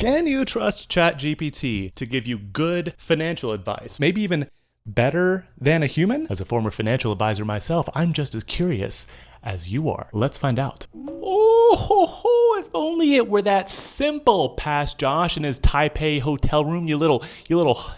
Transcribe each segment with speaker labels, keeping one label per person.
Speaker 1: Can you trust ChatGPT to give you good financial advice? Maybe even better than a human? As a former financial advisor myself, I'm just as curious as you are. Let's find out. Oh, if only it were that simple, past Josh in his Taipei hotel room, you little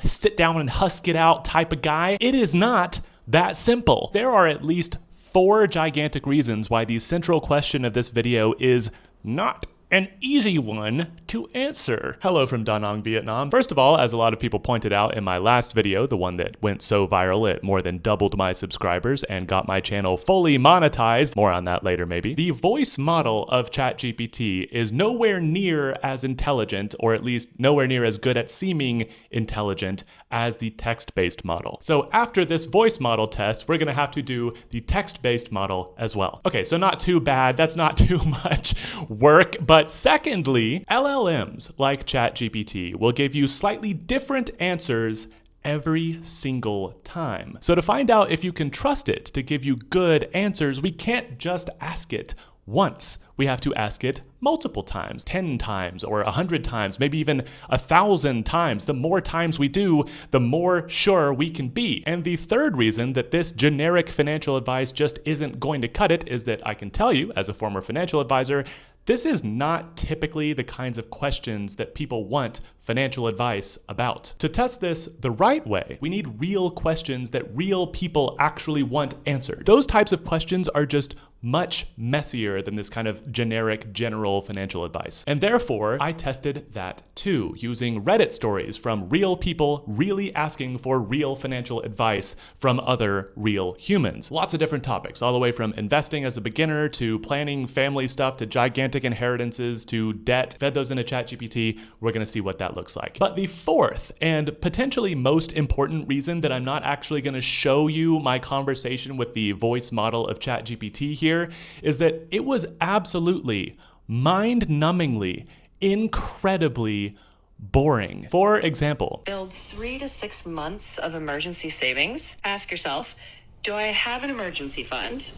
Speaker 1: sit down and husk it out type of guy. It is not that simple. There are at least 4 gigantic reasons why the central question of this video is not an easy one to answer. Hello from Da Nang, Vietnam. First of all, as a lot of people pointed out in my last video, the one that went so viral it more than doubled my subscribers and got my channel fully monetized, more on that later maybe, the voice model of ChatGPT is nowhere near as intelligent, or at least nowhere near as good at seeming intelligent as the text-based model. So after this voice model test, we're gonna have to do the text-based model as well. Okay, so not too bad, that's not too much work, but secondly, LLMs like ChatGPT will give you slightly different answers every single time. So to find out if you can trust it to give you good answers, we can't just ask it once. We have to ask it multiple times, 10 times or 100 times, maybe even 1,000 times. The more times we do, the more sure we can be. And the third reason that this generic financial advice just isn't going to cut it is that I can tell you, as a former financial advisor, this is not typically the kinds of questions that people want financial advice about. To test this the right way, we need real questions that real people actually want answered. Those types of questions are just much messier than this kind of generic general financial advice. And therefore, I tested that too, using Reddit stories from real people really asking for real financial advice from other real humans. Lots of different topics, all the way from investing as a beginner to planning family stuff to gigantic inheritances to debt. Fed those into ChatGPT. We're gonna see what that looks like. But the fourth and potentially most important reason that I'm not actually gonna show you my conversation with the voice model of ChatGPT here is that it was absolutely mind-numbingly, incredibly boring. For example,
Speaker 2: build 3 to 6 months of emergency savings. Ask yourself, do I have an emergency fund?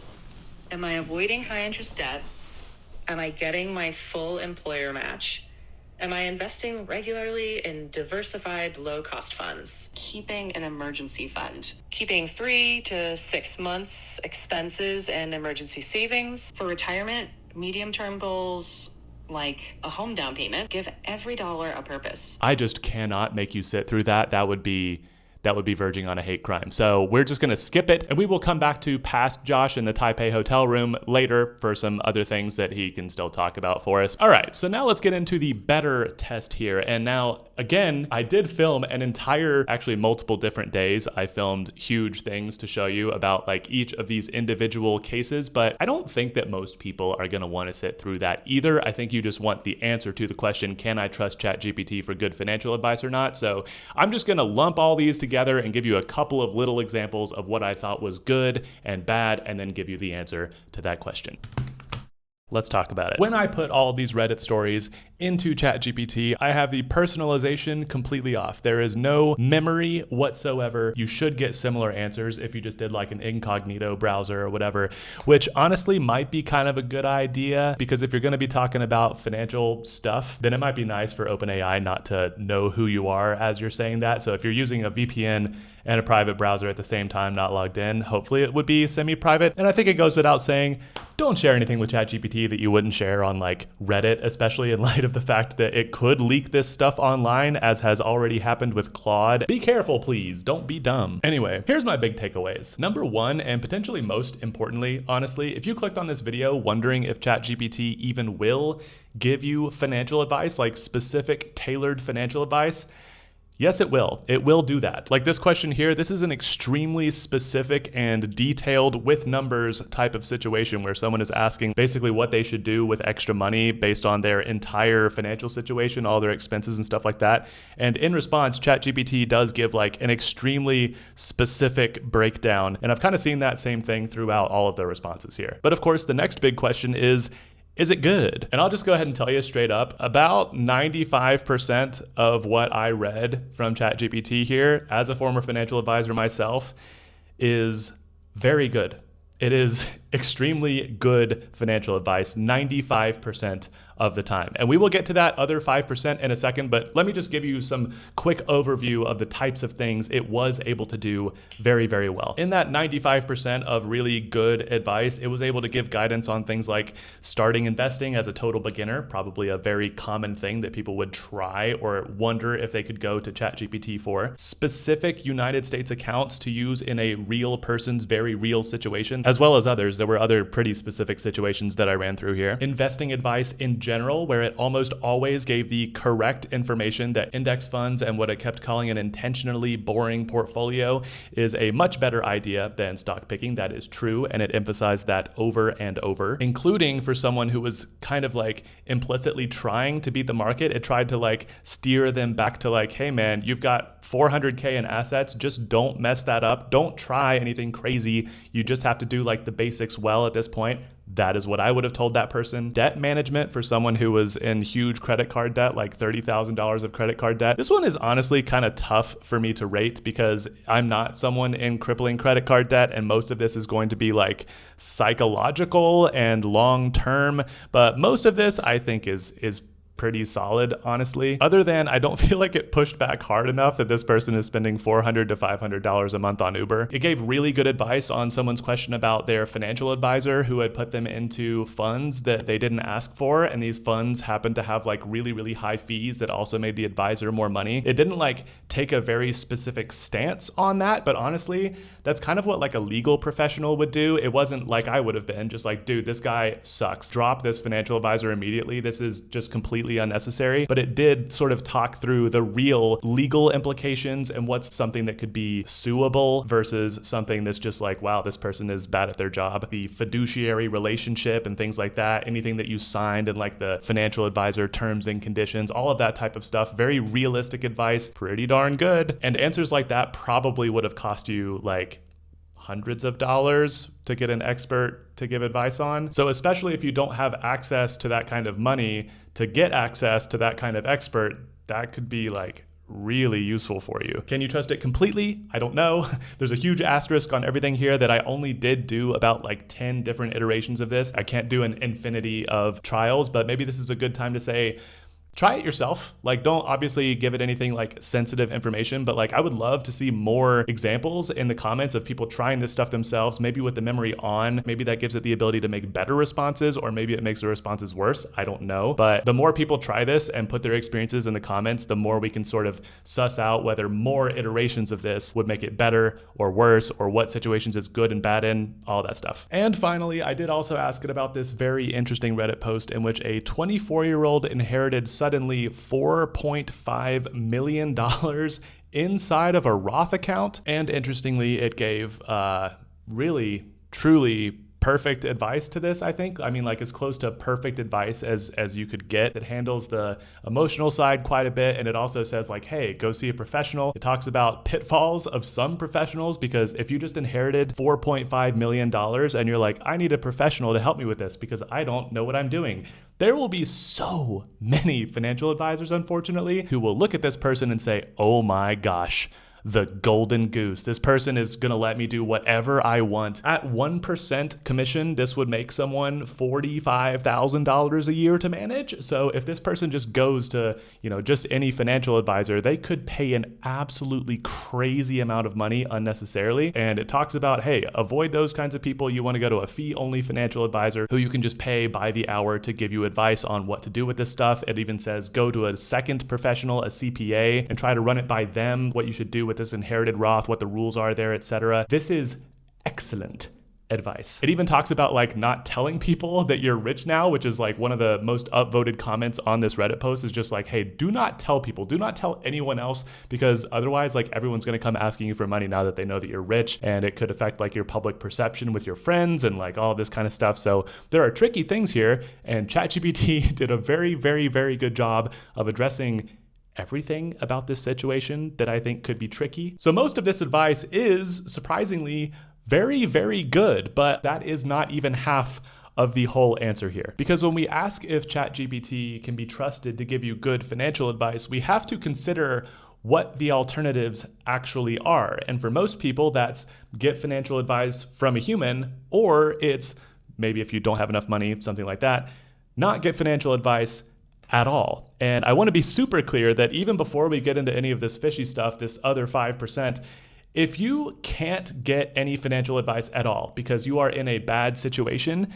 Speaker 2: Am I avoiding high interest debt? Am I getting my full employer match? Am I investing regularly in diversified low-cost funds? Keeping an emergency fund. Keeping 3 to 6 months expenses and emergency savings. For retirement, medium-term goals, like a home down payment. Give every dollar a purpose.
Speaker 1: I just cannot make you sit through that. That would be verging on a hate crime. So we're just gonna skip it, and we will come back to past Josh in the Taipei hotel room later for some other things that he can still talk about for us. All right, so now let's get into the better test here. And now, again, I did film an entire, actually multiple different days. I filmed huge things to show you about like each of these individual cases, but I don't think that most people are gonna wanna sit through that either. I think you just want the answer to the question, can I trust ChatGPT for good financial advice or not? So I'm just gonna lump all these together and give you a couple of little examples of what I thought was good and bad, and then give you the answer to that question. Let's talk about it. When I put all of these Reddit stories into ChatGPT, I have the personalization completely off. There is no memory whatsoever. You should get similar answers if you just did like an incognito browser or whatever, which honestly might be kind of a good idea, because if you're gonna be talking about financial stuff, then it might be nice for OpenAI not to know who you are as you're saying that. So if you're using a VPN and a private browser at the same time, not logged in, hopefully it would be semi-private. And I think it goes without saying, don't share anything with ChatGPT that you wouldn't share on like Reddit, especially in light of the fact that it could leak this stuff online, as has already happened with Claude. Be careful, please. Don't be dumb. Anyway, here's my big takeaways. Number one, and potentially most importantly, honestly, if you clicked on this video wondering if ChatGPT even will give you financial advice, like specific tailored financial advice, yes, it will. It will do that. Like this question here, this is an extremely specific and detailed with numbers type of situation where someone is asking basically what they should do with extra money based on their entire financial situation, all their expenses and stuff like that. And in response, ChatGPT does give like an extremely specific breakdown. And I've kind of seen that same thing throughout all of their responses here. But of course, the next big question is it good? And I'll just go ahead and tell you straight up, about 95% of what I read from ChatGPT here, as a former financial advisor myself, is very good. It is extremely good financial advice, 95% of the time. And we will get to that other 5% in a second, but let me just give you some quick overview of the types of things it was able to do very, very well. In that 95% of really good advice, it was able to give guidance on things like starting investing as a total beginner, probably a very common thing that people would try or wonder if they could go to ChatGPT for. Specific United States accounts to use in a real person's very real situation, as well as others. There were other pretty specific situations that I ran through here. Investing advice in general, where it almost always gave the correct information that index funds and what it kept calling an intentionally boring portfolio is a much better idea than stock picking. That is true, and it emphasized that over and over, including for someone who was kind of like implicitly trying to beat the market. It tried to like steer them back to like, hey man, you've got 400K in assets, just don't mess that up. Don't try anything crazy. You just have to do like the basics well at this point. That is what I would have told that person. Debt management for someone who was in huge credit card debt, like $30,000 of credit card debt. This one is honestly kind of tough for me to rate because I'm not someone in crippling credit card debt, and most of this is going to be like psychological and long-term, but most of this I think is pretty solid, honestly. Other than I don't feel like it pushed back hard enough that this person is spending $400 to $500 a month on Uber. It gave really good advice on someone's question about their financial advisor who had put them into funds that they didn't ask for, and these funds happened to have like really, really high fees that also made the advisor more money. It didn't like take a very specific stance on that, but honestly, that's kind of what like a legal professional would do. It wasn't like I would have been, just like, dude, this guy sucks. Drop this financial advisor immediately. This is just completely unnecessary. But it did sort of talk through the real legal implications and what's something that could be suable versus something that's just like, wow, this person is bad at their job. The fiduciary relationship and things like that, anything that you signed and like the financial advisor terms and conditions, all of that type of stuff, very realistic advice, pretty darn good. And answers like that probably would have cost you like hundreds of dollars to get an expert to give advice on. So especially if you don't have access to that kind of money to get access to that kind of expert, that could be like really useful for you. Can you trust it completely? I don't know. There's a huge asterisk on everything here that I only did do about like 10 different iterations of this. I can't do an infinity of trials, but maybe this is a good time to say, try it yourself. Like, don't obviously give it anything like sensitive information, but like I would love to see more examples in the comments of people trying this stuff themselves, maybe with the memory on. Maybe that gives it the ability to make better responses, or maybe it makes the responses worse. I don't know. But the more people try this and put their experiences in the comments, the more we can sort of suss out whether more iterations of this would make it better or worse, or what situations it's good and bad in, all that stuff. And finally, I did also ask it about this very interesting Reddit post in which a 24-year-old inherited suddenly $4.5 million inside of a Roth account. And interestingly, it gave really, truly perfect advice to this, I think. I mean, like as close to perfect advice as you could get. It handles the emotional side quite a bit, and it also says like, hey, go see a professional. It talks about pitfalls of some professionals, because if you just inherited $4.5 million and you're like, I need a professional to help me with this because I don't know what I'm doing, there will be so many financial advisors, unfortunately, who will look at this person and say, oh my gosh, the golden goose. This person is going to let me do whatever I want. At 1% commission, this would make someone $45,000 a year to manage. So if this person just goes to, just any financial advisor, they could pay an absolutely crazy amount of money unnecessarily. And it talks about, hey, avoid those kinds of people. You want to go to a fee-only financial advisor who you can just pay by the hour to give you advice on what to do with this stuff. It even says go to a second professional, a CPA, and try to run it by them, what you should do with this inherited Roth, what the rules are there, etc. This is excellent advice. It even talks about like not telling people that you're rich now, which is like one of the most upvoted comments on this Reddit post, is just like, hey, do not tell people, do not tell anyone else, because otherwise like everyone's going to come asking you for money now that they know that you're rich, and it could affect like your public perception with your friends and like all this kind of stuff. So there are tricky things here, and ChatGPT did a very, very, very good job of addressing everything about this situation that I think could be tricky. So most of this advice is surprisingly very, very good, but that is not even half of the whole answer here. Because when we ask if ChatGPT can be trusted to give you good financial advice, we have to consider what the alternatives actually are. And for most people, that's get financial advice from a human, or it's maybe if you don't have enough money, something like that, not get financial advice at all. And I want to be super clear that even before we get into any of this fishy stuff, this other 5%, if you can't get any financial advice at all because you are in a bad situation,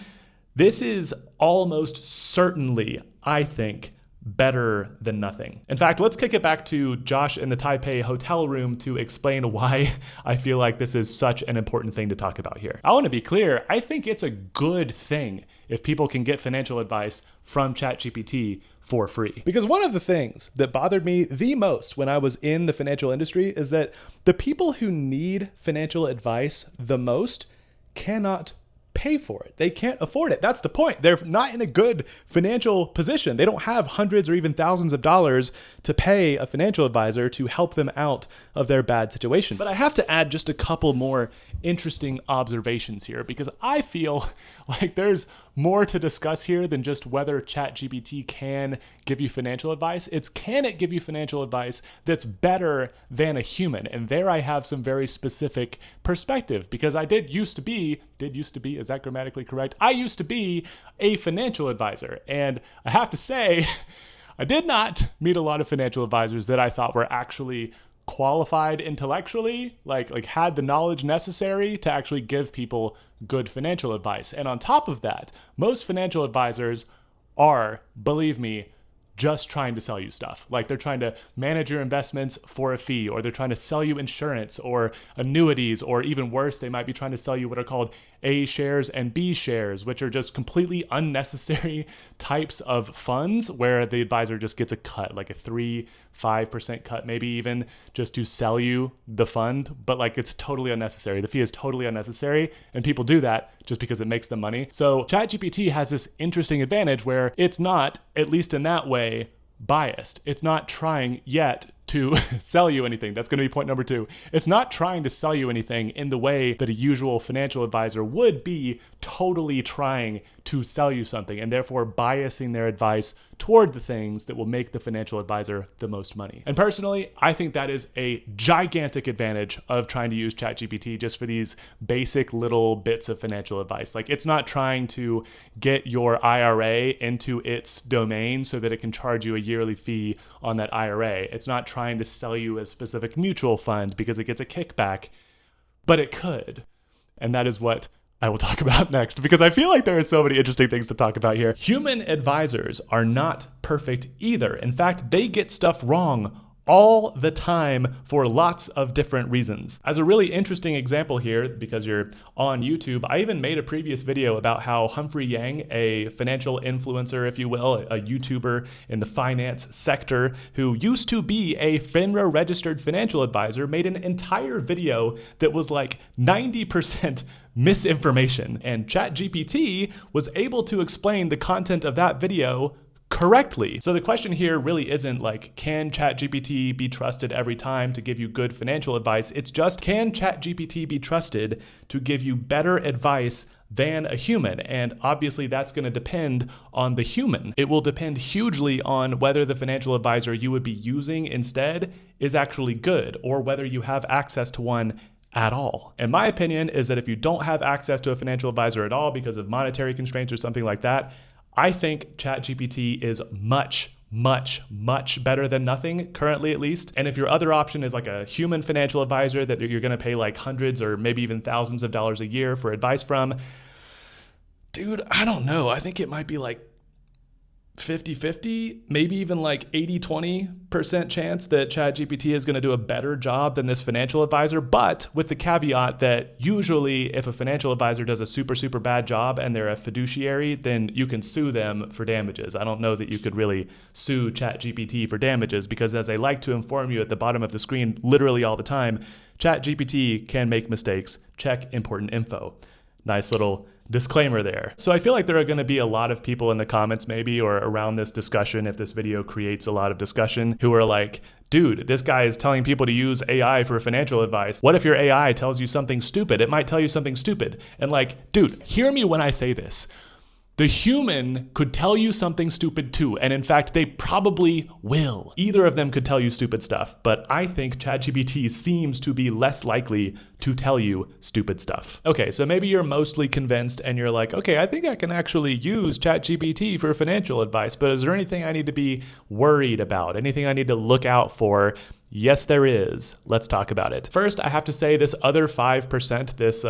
Speaker 1: this is almost certainly, I think, better than nothing. In fact, let's kick it back to Josh in the Taipei hotel room to explain why I feel like this is such an important thing to talk about here. I want to be clear, I think it's a good thing if people can get financial advice from ChatGPT for free. Because one of the things that bothered me the most when I was in the financial industry is that the people who need financial advice the most cannot pay for it. They can't afford it. That's the point. They're not in a good financial position. They don't have hundreds or even thousands of dollars to pay a financial advisor to help them out of their bad situation. But I have to add just a couple more interesting observations here because I feel like there's more to discuss here than just whether ChatGPT can give you financial advice. It's can it give you financial advice that's better than a human? And there I have some very specific perspective because I used to be, is that grammatically correct? I used to be a financial advisor. And I have to say, I did not meet a lot of financial advisors that I thought were actually qualified intellectually, like had the knowledge necessary to actually give people good financial advice. And on top of that, most financial advisors are, believe me, just trying to sell you stuff. Like they're trying to manage your investments for a fee, or they're trying to sell you insurance or annuities, or even worse, they might be trying to sell you what are called A shares and B shares, which are just completely unnecessary types of funds where the advisor just gets a cut, like a 3-5% cut, maybe even just to sell you the fund. But like it's totally unnecessary. The fee is totally unnecessary. And people do that just because it makes them money. So ChatGPT has this interesting advantage where it's not, at least in that way, biased. It's not trying yet to sell you anything. That's going to be point number 2. It's not trying to sell you anything in the way that a usual financial advisor would be totally trying to sell you something, and therefore biasing their advice toward the things that will make the financial advisor the most money. And personally, I think that is a gigantic advantage of trying to use ChatGPT just for these basic little bits of financial advice. Like it's not trying to get your IRA into its domain so that it can charge you a yearly fee on that IRA. It's not trying to sell you a specific mutual fund because it gets a kickback, but it could. And that is what I will talk about next, because I feel like there are so many interesting things to talk about here. Human advisors are not perfect either. In fact, they get stuff wrong all the time for lots of different reasons. As a really interesting example here, because you're on YouTube, I even made a previous video about how Humphrey Yang, a financial influencer, if you will, a YouTuber in the finance sector who used to be a FINRA registered financial advisor, made an entire video that was like 90% misinformation. And ChatGPT was able to explain the content of that video correctly. So the question here really isn't like, can ChatGPT be trusted every time to give you good financial advice? It's just, can ChatGPT be trusted to give you better advice than a human? And obviously that's going to depend on the human. It will depend hugely on whether the financial advisor you would be using instead is actually good, or whether you have access to one at all. And my opinion is that if you don't have access to a financial advisor at all because of monetary constraints or something like that, I think ChatGPT is much, much, much better than nothing, currently at least. And if your other option is like a human financial advisor that you're going to pay like hundreds or maybe even thousands of dollars a year for advice from, dude, I don't know. I think it might be like 50-50, maybe even like 80-20% chance that ChatGPT is going to do a better job than this financial advisor, but with the caveat that usually if a financial advisor does a super, super bad job and they're a fiduciary, then you can sue them for damages. I don't know that you could really sue ChatGPT for damages because, as I like to inform you at the bottom of the screen literally all the time, ChatGPT can make mistakes. Check important info. Nice little disclaimer there. So I feel like there are going to be a lot of people in the comments maybe, or around this discussion, if this video creates a lot of discussion, who are like, dude, this guy is telling people to use AI for financial advice. What if your AI tells you something stupid? It might tell you something stupid. And like, dude, hear me when I say this. The human could tell you something stupid too, and in fact, they probably will. Either of them could tell you stupid stuff, but I think ChatGPT seems to be less likely to tell you stupid stuff. Okay, so maybe you're mostly convinced and you're like, okay, I think I can actually use ChatGPT for financial advice, but is there anything I need to be worried about? Anything I need to look out for? Yes, there is. Let's talk about it. First, I have to say this other 5%, this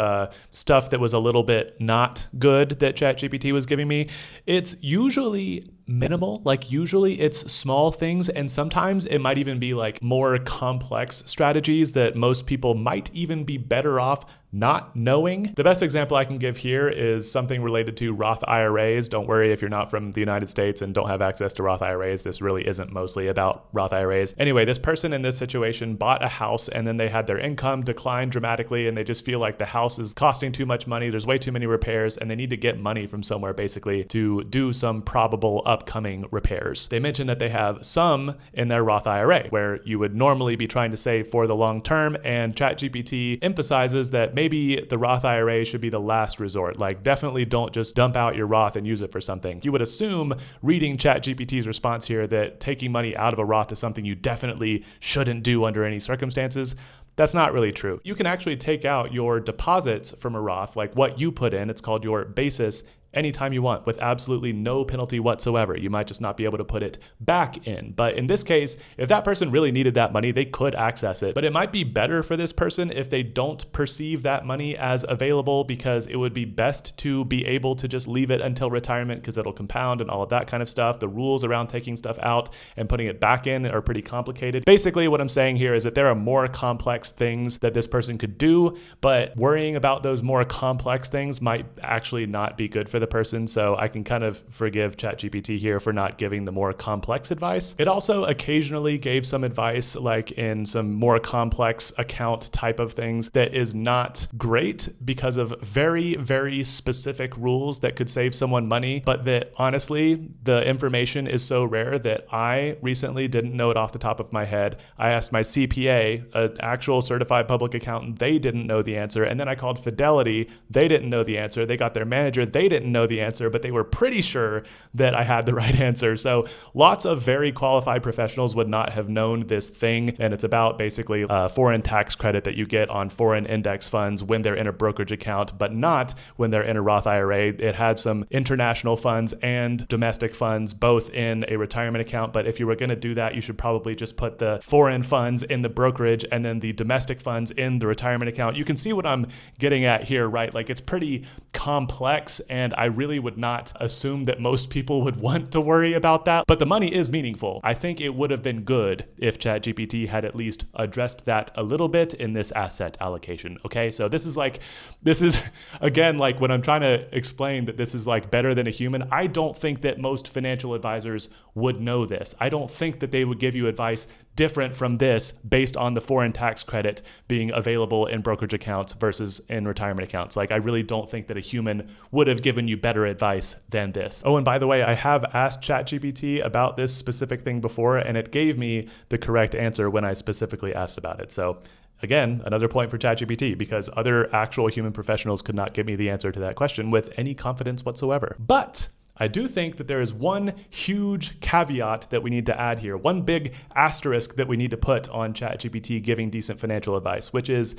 Speaker 1: stuff that was a little bit not good that ChatGPT was giving me, it's usually minimal. Like usually it's small things, and sometimes it might even be like more complex strategies that most people might even be better off not knowing. The best example I can give here is something related to Roth IRAs. Don't worry if you're not from the United States and don't have access to Roth IRAs. This really isn't mostly about Roth IRAs. Anyway, this person in this situation bought a house and then they had their income decline dramatically and they just feel like the house is costing too much money. There's way too many repairs and they need to get money from somewhere basically to do some probable upcoming repairs. They mentioned that they have some in their Roth IRA where you would normally be trying to save for the long term, and ChatGPT emphasizes that maybe the Roth IRA should be the last resort. Like definitely don't just dump out your Roth and use it for something. You would assume reading ChatGPT's response here that taking money out of a Roth is something you definitely shouldn't do under any circumstances. That's not really true. You can actually take out your deposits from a Roth, like what you put in, it's called your basis, anytime you want with absolutely no penalty whatsoever. You might just not be able to put it back in. But in this case, if that person really needed that money, they could access it. But it might be better for this person if they don't perceive that money as available, because it would be best to be able to just leave it until retirement because it'll compound and all of that kind of stuff. The rules around taking stuff out and putting it back in are pretty complicated. Basically, what I'm saying here is that there are more complex things that this person could do, but worrying about those more complex things might actually not be good for the person. So I can kind of forgive ChatGPT here for not giving the more complex advice. It also occasionally gave some advice like in some more complex account type of things that is not great because of very, very specific rules that could save someone money, but that honestly, the information is so rare that I recently didn't know it off the top of my head. I asked my CPA, an actual certified public accountant, they didn't know the answer. And then I called Fidelity, they didn't know the answer. They got their manager, they didn't know the answer, but they were pretty sure that I had the right answer. So lots of very qualified professionals would not have known this thing. And it's about basically a foreign tax credit that you get on foreign index funds when they're in a brokerage account, but not when they're in a Roth IRA. It had some international funds and domestic funds both in a retirement account. But if you were going to do that, you should probably just put the foreign funds in the brokerage and then the domestic funds in the retirement account. You can see what I'm getting at here, right? Like it's pretty complex, and I really would not assume that most people would want to worry about that, but the money is meaningful. I think it would have been good if ChatGPT had at least addressed that a little bit in this asset allocation. Okay, so this is again, like when I'm trying to explain that this is like better than a human, I don't think that most financial advisors would know this. I don't think that they would give you advice different from this based on the foreign tax credit being available in brokerage accounts versus in retirement accounts. Like I really don't think that a human would have given you better advice than this. Oh, and by the way, I have asked ChatGPT about this specific thing before, and it gave me the correct answer when I specifically asked about it. So again, another point for ChatGPT, because other actual human professionals could not give me the answer to that question with any confidence whatsoever. But I do think that there is one huge caveat that we need to add here, one big asterisk that we need to put on ChatGPT giving decent financial advice, which is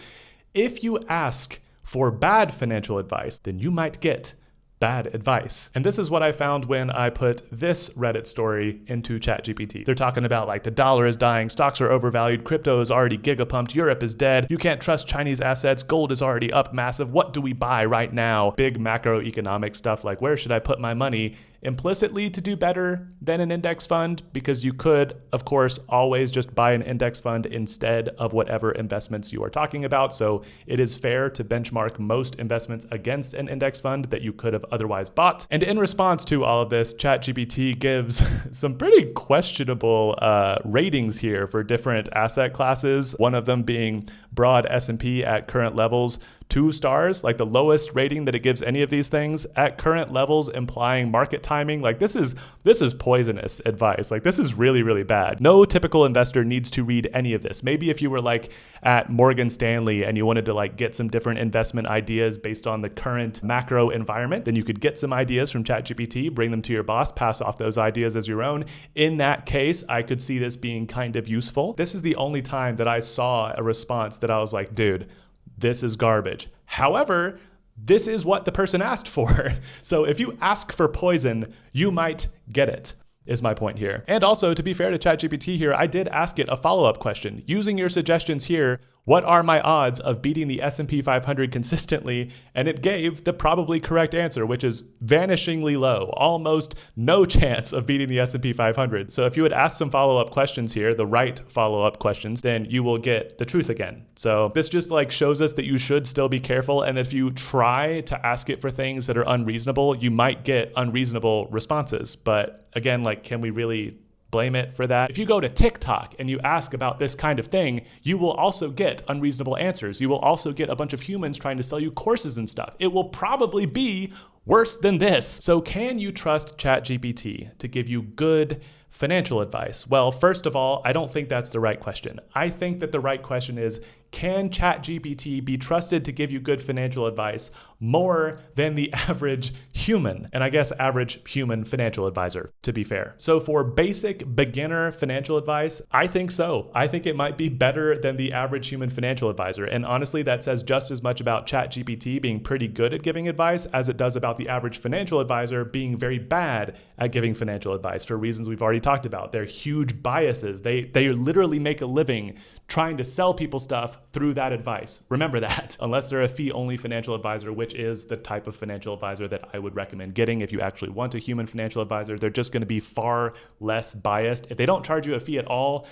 Speaker 1: if you ask for bad financial advice, then you might get bad advice. And this is what I found when I put this Reddit story into ChatGPT. They're talking about like the dollar is dying, stocks are overvalued, crypto is already gigapumped, Europe is dead, you can't trust Chinese assets, gold is already up massive, what do we buy right now? Big macroeconomic stuff like where should I put my money? Implicitly to do better than an index fund, because you could, of course, always just buy an index fund instead of whatever investments you are talking about. So it is fair to benchmark most investments against an index fund that you could have otherwise bought. And in response to all of this, ChatGPT gives some pretty questionable ratings here for different asset classes. One of them being broad S&P at current levels, 2 stars, like the lowest rating that it gives any of these things, at current levels implying market timing. Like this is poisonous advice. Like this is really, really bad. No typical investor needs to read any of this. Maybe if you were like at Morgan Stanley and you wanted to like get some different investment ideas based on the current macro environment, then you could get some ideas from ChatGPT, bring them to your boss, pass off those ideas as your own. In that case, I could see this being kind of useful. This is the only time that I saw a response that I was like, dude, this is garbage. However, this is what the person asked for. So if you ask for poison, you might get it, is my point here. And also, to be fair to ChatGPT here, I did ask it a follow-up question. Using your suggestions here, what are my odds of beating the S&P 500 consistently? And it gave the probably correct answer, which is vanishingly low, almost no chance of beating the S&P 500. So if you would ask some follow-up questions here, the right follow-up questions, then you will get the truth again. So this just like shows us that you should still be careful. And if you try to ask it for things that are unreasonable, you might get unreasonable responses. But again, like, can we really blame it for that? If you go to TikTok and you ask about this kind of thing, you will also get unreasonable answers. You will also get a bunch of humans trying to sell you courses and stuff. It will probably be worse than this. So can you trust ChatGPT to give you good financial advice? Well, first of all, I don't think that's the right question. I think that the right question is, can ChatGPT be trusted to give you good financial advice more than the average human? And I guess average human financial advisor, to be fair. So for basic beginner financial advice, I think so. I think it might be better than the average human financial advisor. And honestly, that says just as much about ChatGPT being pretty good at giving advice as it does about the average financial advisor being very bad at giving financial advice for reasons we've already talked about. They're huge biases. They literally make a living trying to sell people stuff through that advice. Remember that. Unless they're a fee-only financial advisor, which is the type of financial advisor that I would recommend getting if you actually want a human financial advisor, they're just going to be far less biased. If they don't charge you a fee at all,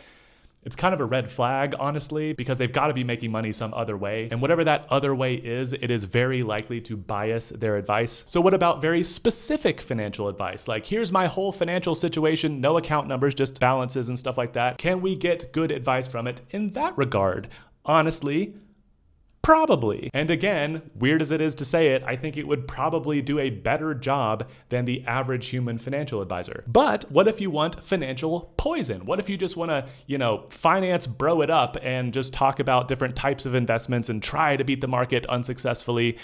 Speaker 1: it's kind of a red flag, honestly, because they've got to be making money some other way. And whatever that other way is, it is very likely to bias their advice. So what about very specific financial advice? Like, here's my whole financial situation, no account numbers, just balances and stuff like that. Can we get good advice from it in that regard? Honestly, probably. And again, weird as it is to say it, I think it would probably do a better job than the average human financial advisor. But what if you want financial poison? What if you just want to, finance bro it up and just talk about different types of investments and try to beat the market unsuccessfully?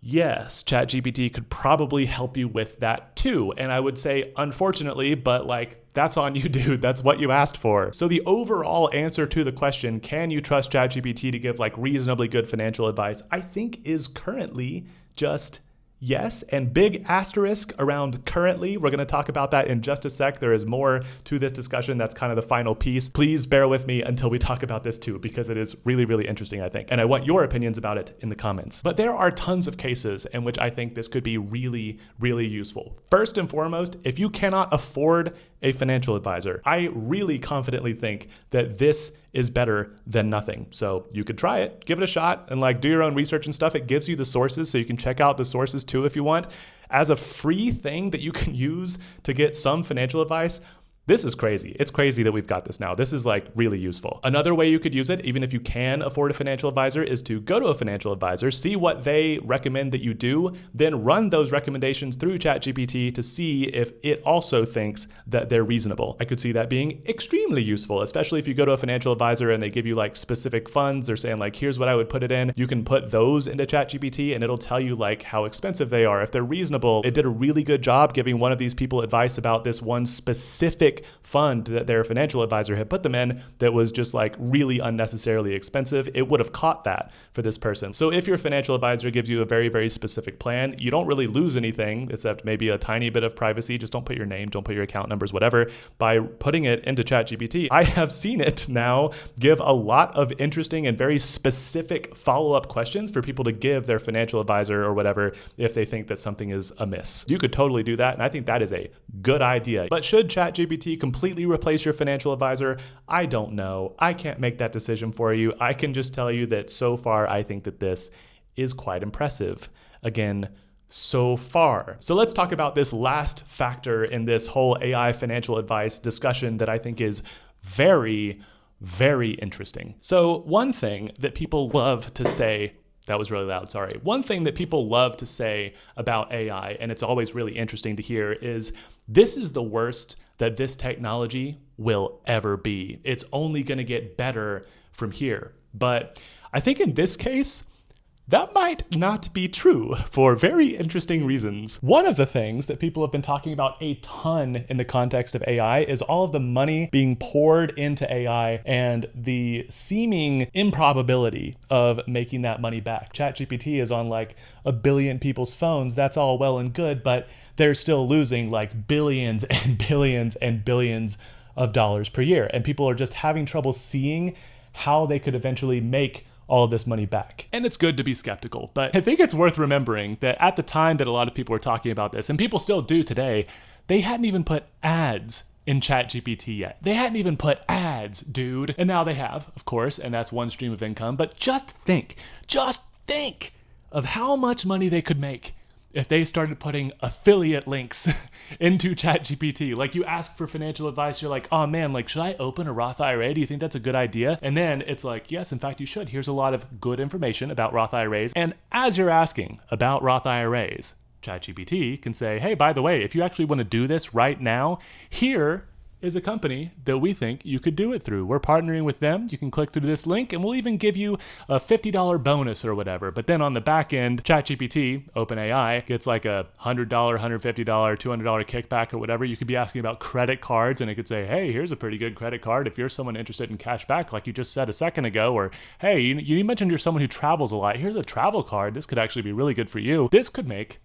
Speaker 1: Yes, ChatGPT could probably help you with that too. And I would say, unfortunately, but that's on you, dude. That's what you asked for. So the overall answer to the question, can you trust ChatGPT to give reasonably good financial advice, I think is currently just yes, and big asterisk around currently. We're going to talk about that in just a sec. There is more to this discussion. That's kind of the final piece. Please bear with me until we talk about this too, because it is really, really interesting, I think. And I want your opinions about it in the comments. But there are tons of cases in which I think this could be really, really useful. First and foremost, if you cannot afford a financial advisor, I really confidently think that this is better than nothing. So you could try it, give it a shot, and do your own research and stuff. It gives you the sources, so you can check out the sources too if you want. As a free thing that you can use to get some financial advice, this is crazy. It's crazy that we've got this now. This is really useful. Another way you could use it, even if you can afford a financial advisor, is to go to a financial advisor, see what they recommend that you do, then run those recommendations through ChatGPT to see if it also thinks that they're reasonable. I could see that being extremely useful, especially if you go to a financial advisor and they give you specific funds. They're saying here's what I would put it in. You can put those into ChatGPT and it'll tell you how expensive they are. If they're reasonable, it did a really good job giving one of these people advice about this one specific fund that their financial advisor had put them in that was just really unnecessarily expensive. It would have caught that for this person. So if your financial advisor gives you a very, very specific plan, you don't really lose anything except maybe a tiny bit of privacy. Just don't put your name, don't put your account numbers, whatever, by putting it into ChatGPT. I have seen it now give a lot of interesting and very specific follow-up questions for people to give their financial advisor or whatever if they think that something is amiss. You could totally do that, and I think that is a good idea. But should ChatGPT completely replace your financial advisor? I don't know. I can't make that decision for you. I can just tell you that so far, I think that this is quite impressive. Again, so far. So let's talk about this last factor in this whole AI financial advice discussion that I think is very, very interesting. So one thing that people love to say That was really loud, sorry. One thing that people love to say about AI, and it's always really interesting to hear, is this is the worst that this technology will ever be. It's only going to get better from here. But I think in this case, that might not be true for very interesting reasons. One of the things that people have been talking about a ton in the context of AI is all of the money being poured into AI and the seeming improbability of making that money back. ChatGPT is on like a billion people's phones. That's all well and good, but they're still losing like billions and billions and billions of dollars per year. And people are just having trouble seeing how they could eventually make all of this money back. And it's good to be skeptical, but I think it's worth remembering that at the time that a lot of people were talking about this, and people still do today, they hadn't even put ads in ChatGPT yet. They hadn't even put ads, dude. And now they have, of course, and that's one stream of income. But just think of how much money they could make if they started putting affiliate links into ChatGPT. Like, you ask for financial advice, you're like, oh man, like, should I open a Roth IRA? Do you think that's a good idea? And then it's like, yes, in fact, you should. Here's a lot of good information about Roth IRAs. And as you're asking about Roth IRAs, ChatGPT can say, hey, by the way, if you actually want to do this right now, here is a company that we think you could do it through. We're partnering with them. You can click through this link and we'll even give you a $50 bonus or whatever. But then on the back end, ChatGPT, OpenAI, gets like a $100, $150, $200 kickback or whatever. You could be asking about credit cards and it could say, hey, here's a pretty good credit card if you're someone interested in cash back, like you just said a second ago. Or, hey, you mentioned you're someone who travels a lot. Here's a travel card. This could actually be really good for you. This could make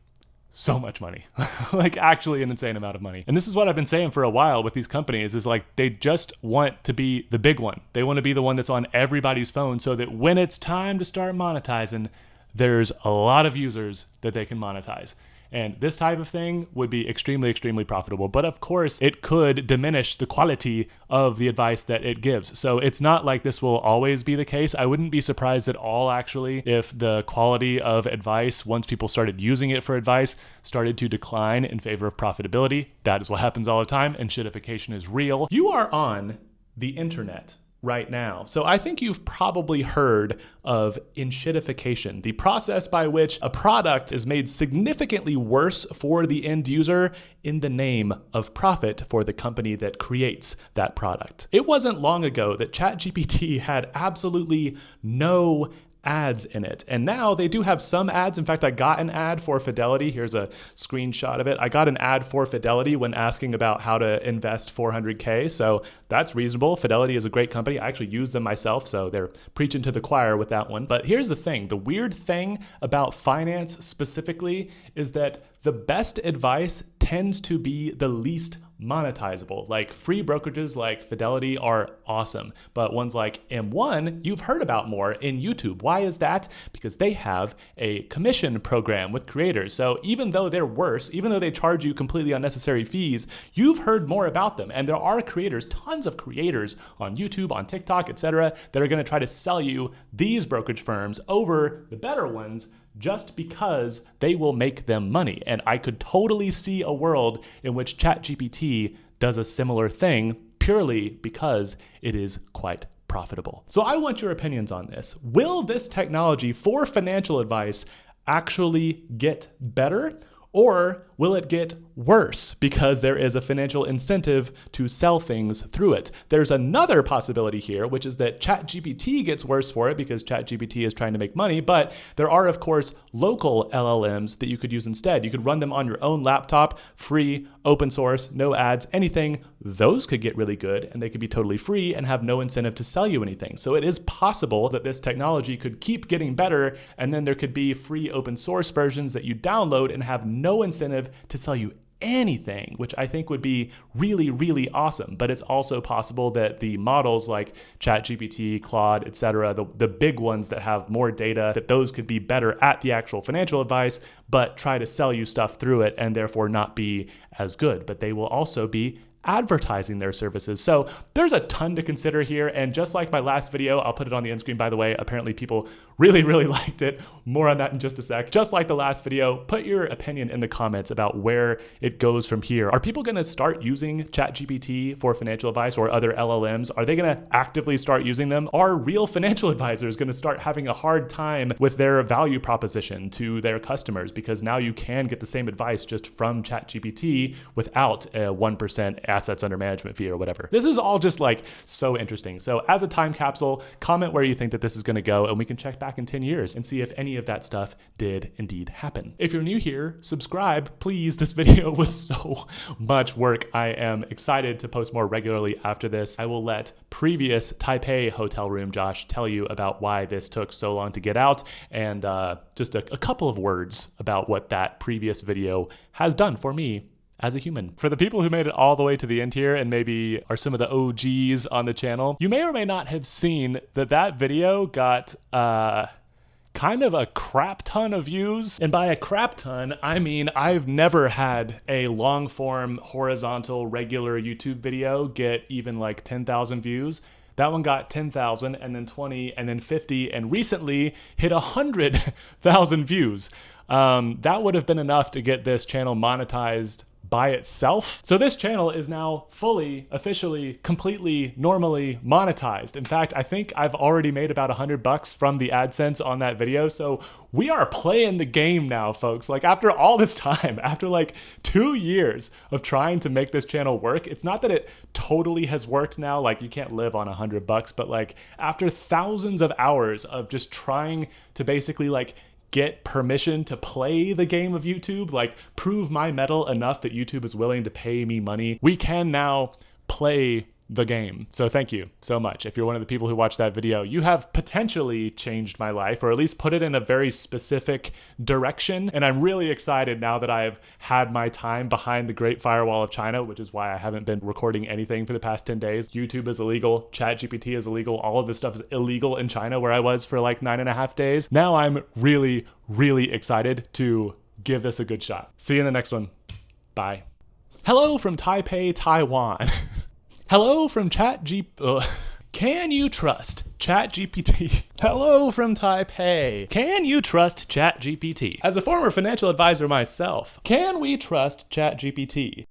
Speaker 1: so much money, like actually an insane amount of money. And this is what I've been saying for a while with these companies is like, they just want to be the big one. They want to be the one that's on everybody's phone so that when it's time to start monetizing, there's a lot of users that they can monetize. And this type of thing would be extremely, extremely profitable. But of course, it could diminish the quality of the advice that it gives. So it's not like this will always be the case. I wouldn't be surprised at all, actually, if the quality of advice, once people started using it for advice, started to decline in favor of profitability. That is what happens all the time, and shitification is real. You are on the internet right now. So I think you've probably heard of enshittification, the process by which a product is made significantly worse for the end user in the name of profit for the company that creates that product. It wasn't long ago that ChatGPT had absolutely no ads in it. And now they do have some ads. In fact, I got an ad for Fidelity. Here's a screenshot of it. I got an ad for Fidelity when asking about how to invest $400K. So that's reasonable. Fidelity is a great company. I actually use them myself. So they're preaching to the choir with that one. But here's the thing. The weird thing about finance specifically is that the best advice tends to be the least monetizable. Like, free brokerages like Fidelity are awesome, but ones like M1, you've heard about more in YouTube. Why is that? Because they have a commission program with creators. So even though they're worse, even though they charge you completely unnecessary fees, you've heard more about them. And there are creators, tons of creators on YouTube, on TikTok, etc., that are going to try to sell you these brokerage firms over the better ones just because they will make them money. And I could totally see a world in which ChatGPT does a similar thing purely because it is quite profitable. So I want your opinions on this. Will this technology for financial advice actually get better? Or will it get worse because there is a financial incentive to sell things through it? There's another possibility here, which is that ChatGPT gets worse for it because ChatGPT is trying to make money, but there are, of course, local LLMs that you could use instead. You could run them on your own laptop, free, open source, no ads, anything. Those could get really good and they could be totally free and have no incentive to sell you anything. So it is possible that this technology could keep getting better, and then there could be free open source versions that you download and have no incentive to sell you anything, which I think would be really, really awesome. But it's also possible that the models like ChatGPT, Claude, etc., the big ones that have more data, that those could be better at the actual financial advice, but try to sell you stuff through it and therefore not be as good. But they will also be advertising their services. So there's a ton to consider here. And just like my last video, I'll put it on the end screen, by the way. Apparently people really, really liked it. More on that in just a sec. Just like the last video, put your opinion in the comments about where it goes from here. Are people going to start using ChatGPT for financial advice or other LLMs? Are they going to actively start using them? Are real financial advisors going to start having a hard time with their value proposition to their customers? Because now you can get the same advice just from ChatGPT without a 1% assets under management fee or whatever. This is all just like so interesting. So as a time capsule, comment where you think that this is going to go, and we can check back in 10 years and see if any of that stuff did indeed happen. If you're new here, subscribe, please. This video was so much work. I am excited to post more regularly after this. I will let previous Taipei hotel room Josh tell you about why this took so long to get out, and just a couple of words about what that previous video has done for me as a human. For the people who made it all the way to the end here and maybe are some of the OGs on the channel, you may or may not have seen that that video got kind of a crap ton of views. And by a crap ton, I mean I've never had a long form, horizontal, regular YouTube video get even like 10,000 views. That one got 10,000 and then 20 and then 50 and recently hit 100,000 views. That would have been enough to get this channel monetized by itself. So this channel is now fully, officially, completely, normally monetized. In fact, I think I've already made about $100 from the AdSense on that video. So we are playing the game now, folks. Like after all this time, after like 2 years of trying to make this channel work, it's not that it totally has worked now. Like you can't live on $100, but like after thousands of hours of just trying to basically like get permission to play the game of YouTube, like prove my mettle enough that YouTube is willing to pay me money, we can now play the game. So thank you so much. If you're one of the people who watched that video, you have potentially changed my life, or at least put it in a very specific direction. And I'm really excited now that I've had my time behind the Great Firewall of China, which is why I haven't been recording anything for the past 10 days. YouTube is illegal. ChatGPT is illegal. All of this stuff is illegal in China, where I was for like 9.5 days. Now I'm really, really excited to give this a good shot. See you in the next one. Bye. Hello from Taipei, Taiwan. Hello from Can you trust ChatGPT? Hello from Taipei. Can you trust ChatGPT? As a former financial advisor myself, can we trust ChatGPT?